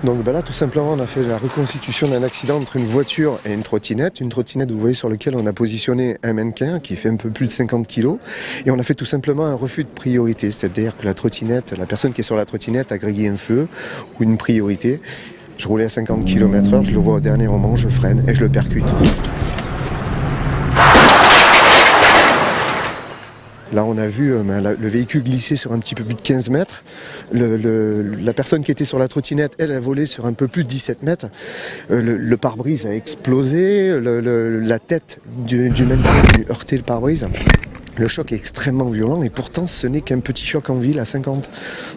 Donc là, tout simplement, on a fait la reconstitution d'un accident entre une voiture et une trottinette. Une trottinette, vous voyez, sur laquelle on a positionné un mannequin qui fait un peu plus de 50 kg. Et on a fait tout simplement un refus de priorité, c'est-à-dire que la trottinette, la personne qui est sur la trottinette a grillé un feu ou une priorité. Je roulais à 50 km/h, je le vois au dernier moment, je freine et je le percute. Là, on a vu le véhicule glisser sur un petit peu plus de 15 mètres. La personne qui était sur la trottinette, elle a volé sur un peu plus de 17 mètres. Le pare-brise a explosé, la tête du mannequin a heurté le pare-brise. Le choc est extrêmement violent et pourtant ce n'est qu'un petit choc en ville à 50.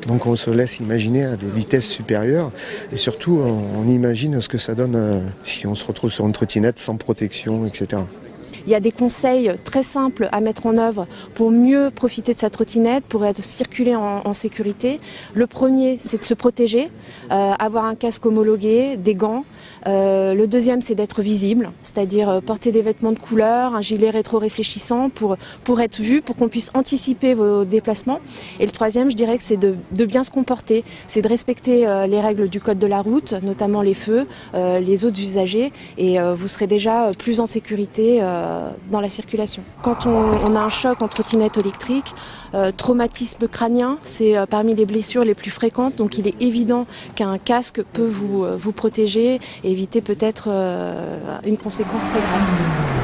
Donc on se laisse imaginer à des vitesses supérieures et surtout on imagine ce que ça donne si on se retrouve sur une trottinette sans protection, etc. Il y a des conseils très simples à mettre en œuvre pour mieux profiter de sa trottinette, pour être circuler en sécurité. Le premier, c'est de se protéger, avoir un casque homologué, des gants. Le deuxième, c'est d'être visible, c'est-à-dire porter des vêtements de couleur, un gilet rétro-réfléchissant pour être vu, pour qu'on puisse anticiper vos déplacements. Et le troisième, je dirais que c'est de bien se comporter, c'est de respecter les règles du code de la route, notamment les feux, les autres usagers, et vous serez déjà plus en sécurité dans la circulation. Quand on a un choc en trottinette électrique, traumatisme crânien, c'est parmi les blessures les plus fréquentes, donc il est évident qu'un casque peut vous protéger et éviter peut-être une conséquence très grave.